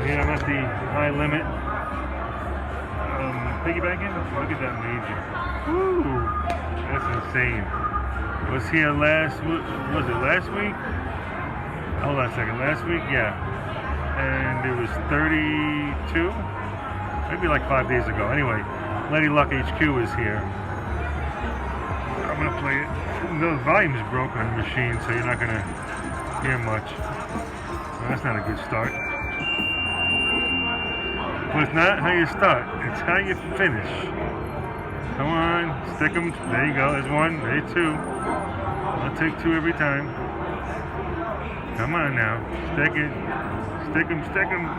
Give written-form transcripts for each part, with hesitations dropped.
here I'm at the high limit. Piggy Bankin. Look at that major. Woo! That's insane. I was here last week. Was it last week? Hold on a second. Last week, yeah. And it was 32. Maybe like 5 days ago. Anyway, Lady Luck HQ is here. I'm gonna play it. The volume's broken on the machine, so you're not gonna hear much. Well, that's not a good start. Well, it's not how you start, it's how you finish. Come on, stick them. There you go, there's one, there's two. I'll take two every time. Come on now, stick it. Stick them, stick them.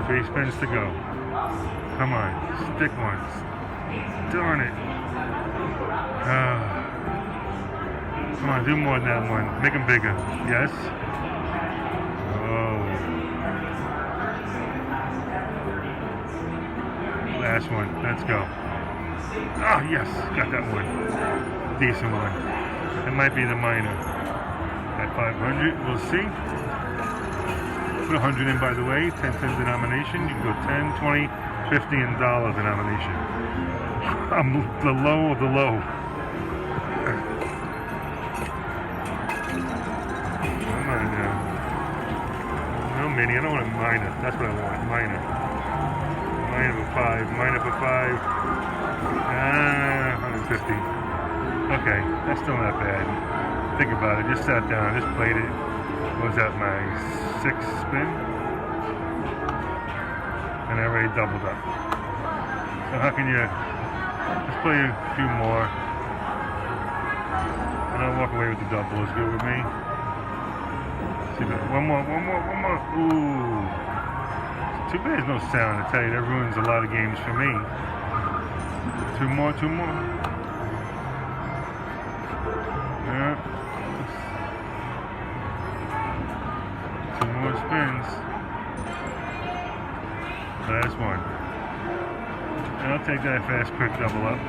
3 spins to go. Come on, stick ones. Darn it. Come on, do more than that one. Make them bigger. Yes. Oh. Last one. Let's go. Oh, yes. Got that one. Decent one. It might be the minor. At 500. We'll see. Put 100 in, by the way. 10 cent denomination. You can go 10, 20, 50, and $1 denomination. I'm the low of the low. Come on now. No mini. I don't want a minor. That's what I want. Minor. Minor for 5. Minor for 5. 150. Okay. That's still not bad. Think about it. Just sat down. Just played it. What was that? My 6th spin? And I already doubled up. So how can you... Let's play a few more. And I'll walk away with the double. Is good with me. See that? One more. Ooh. It's too bad there's no sound. I tell you, that ruins a lot of games for me. Two more. Yeah. 2 more spins. Last one. And I'll take that fast, quick double up.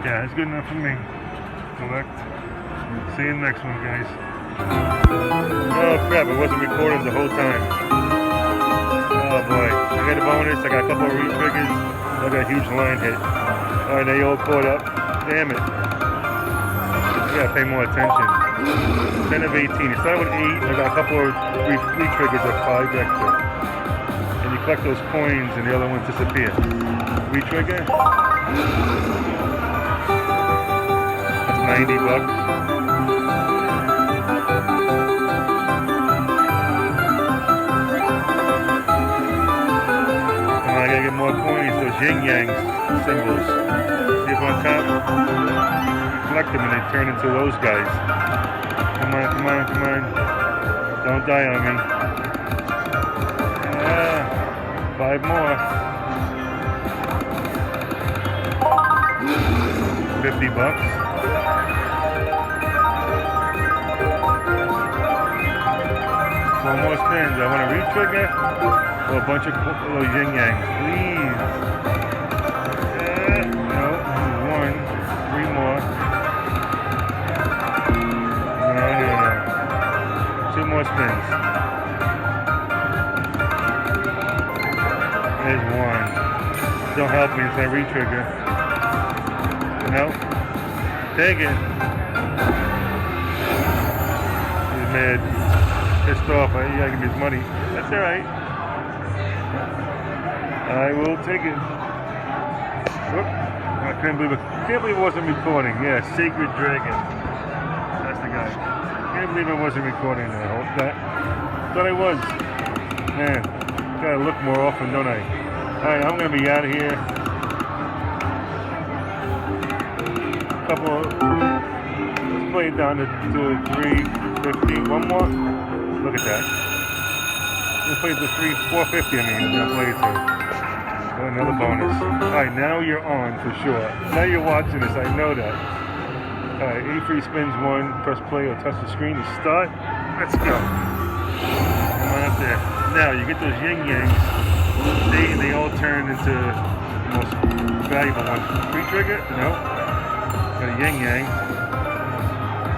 Yeah, it's good enough for me. Collect. See you in the next one, guys. Oh crap, it wasn't recording the whole time. Oh boy. I got a bonus, I got a couple of re-triggers. I got a huge line hit. Alright, now you all caught up. Damn it. You gotta pay more attention. 10 of 18. It started with 8, I got a couple of re-triggers of 5 extra. And you collect those coins and the other ones disappear. Re-trigger. That's $90. I gotta get more coins, those yin-yang symbols. See if on top, you collect them and they turn into those guys. Come on. Don't die on me. 5 more. $50. 4 more spins. I want to re-trigger. Oh, a bunch of little yin-yangs, please. No, 1, 3 more. No. 2 more spins. There's 1. Don't help me if I re-trigger. No. Take it. He's mad. Pissed off. You gotta give me his money. That's alright. I will take it. Whoop. I can't believe it wasn't recording. Yeah, Sacred Dragon. That's the guy. Can't believe it wasn't recording that. Thought I was. Man, gotta look more often, don't I? Alright, I'm gonna be out of here. Let's play it down to 350. One more. Look at that. Let's play the 450. I'm gonna play it to. Another bonus. Alright, now you're on for sure. Now you're watching this, I know that. Alright, 8 free spins, 1. Press play or touch the screen to start. Let's go. Come on up there. Now, you get those yin-yangs. They all turn into the most valuable ones. Free trigger? No. Got a yin-yang.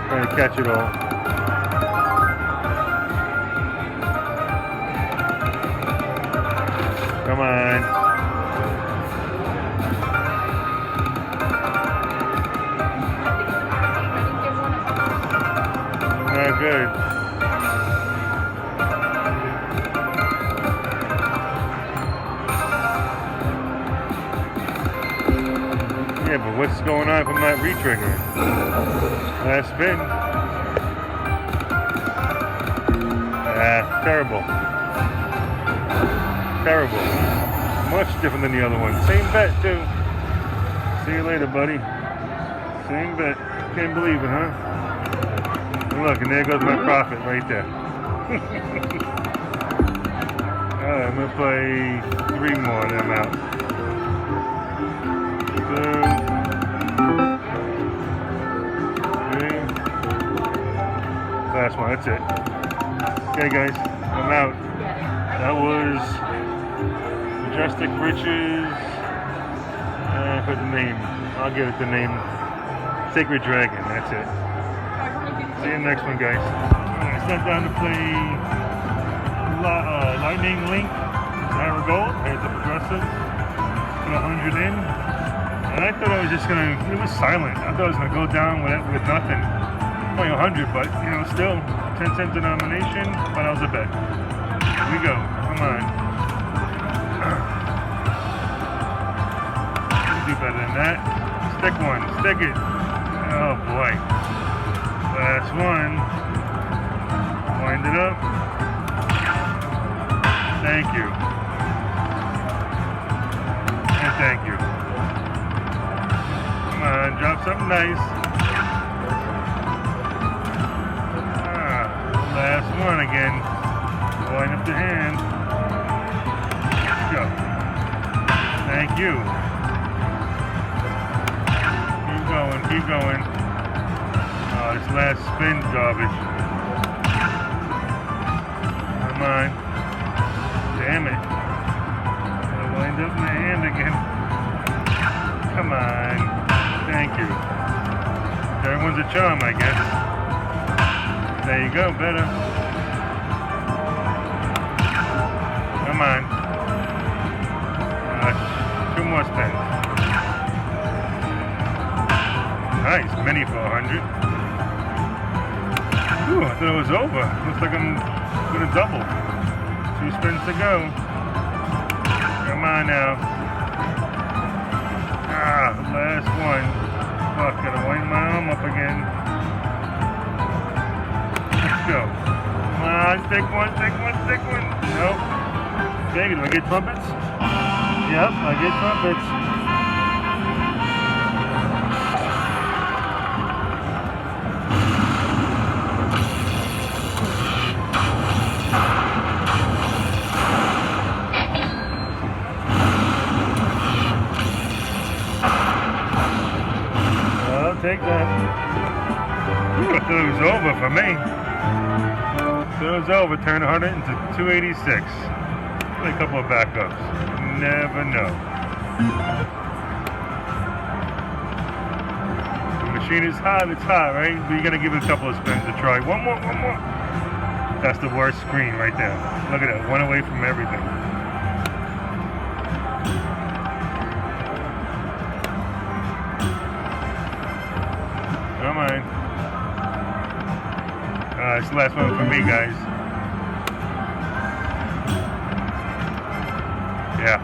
Trying to catch it all. Come on. Not good. Yeah, but what's going on if I'm not re-triggering? Last spin. Terrible. Terrible. Much different than the other one. Same bet, too. See you later, buddy. Same bet. Can't believe it, huh? And look, and there goes my profit right there. Alright, I'm going to play 3 more and I'm out. 2, 3. Last one, that's it. Okay, guys, I'm out. That was Majestic Riches. I put the name. I'll give it the name. Sacred Dragon. That's it. See you next one, guys. I sat down to play Lightning Link. Sahara Gold. I had the progressive. Put 100 in. And I thought I was just gonna. It was silent. I thought I was gonna go down with nothing. Only 100, but you know, still 10-cent denomination. But that was a bet. Here we go. Come on. Do better than that. Stick one. Stick it. Oh boy. Last one. Wind it up. Thank you. And thank you. Come on, drop something nice. Last one again. Wind up the hand. Let's go. Thank you. Keep going. Oh, this last spin's garbage. Come on. Damn it. I'll wind up my hand again. Come on. Thank you. Everyone's a charm, I guess. There you go, better. Come on. 2 more spins. Nice, mini for 100. Ooh, I thought it was over. Looks like I'm gonna double. 2 spins to go. Come on now. Last one. Fuck, gotta wind my arm up again. Let's go. Come on, stick one. Nope. Okay, do I get trumpets? Yep, I get trumpets. Take that. Ooh, I thought it was over for me. So it was over. Turn 100 into 286. Play a couple of backups. Never know. The machine is hot. It's hot, right? But you gotta give it a couple of spins to try. One more. That's the worst screen right there. Look at that. One away from everything. Come on. It's the last one for me, guys. Yeah,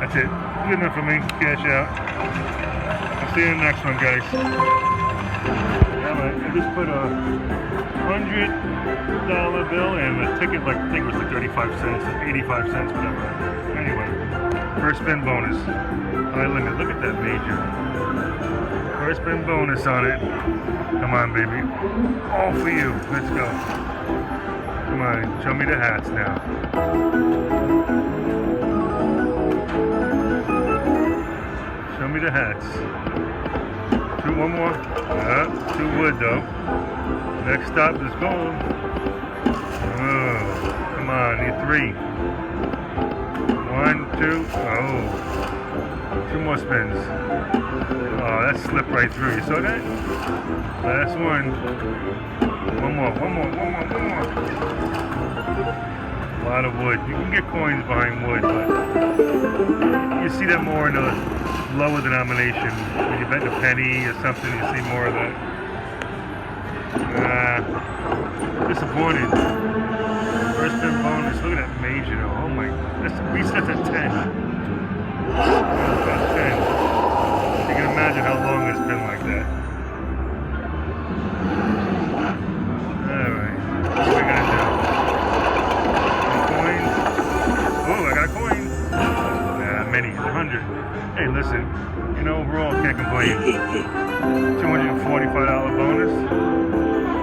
that's it. Good enough for me. Cash out. I'll see you in the next one, guys. Yeah, I just put a $100 bill and a ticket, like I think it was like 35 cents, 85 cents, whatever. Anyway, first spin bonus. High limit. Look at that major. First spin bonus on it. Come on, baby. All for you. Let's go. Come on. Show me the hats now. Show me the hats. One more. 2 wood, though. Next stop is gold. Oh, come on. Need 3. 1, 2. Oh. 2 more spins. Oh, that slipped right through. You saw that? Last one. One more. lot of wood. You can get coins behind wood, but you see that more in the lower denomination. When you bet a penny or something, you see more of that. Disappointed. First spin bonus. Look at that major though. Oh my, that's resets at 10. About 10. You can imagine how long it's been like that. Alright. What are we gonna do? Any coins? Oh, I got a coin. Many. 100. Hey, listen. You know, overall, can't complain. $245 bonus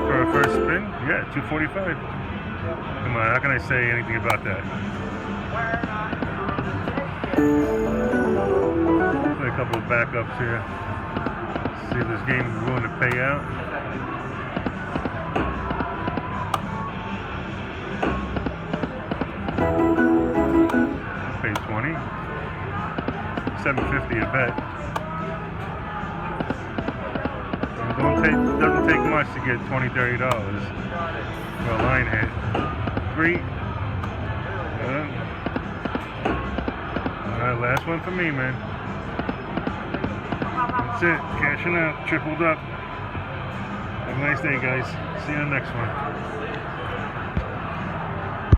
for a first spin. Yeah, $245. Come on, how can I say anything about that? Play a couple of backups here. See if this game is willing to pay out. I'll pay 20. $7.50 a bet. Doesn't take much to get $20, $30 for a line hit. 3. Alright, last one for me, man. That's it. Cashing out. Tripled up. Have a nice day, guys. See you in the next one.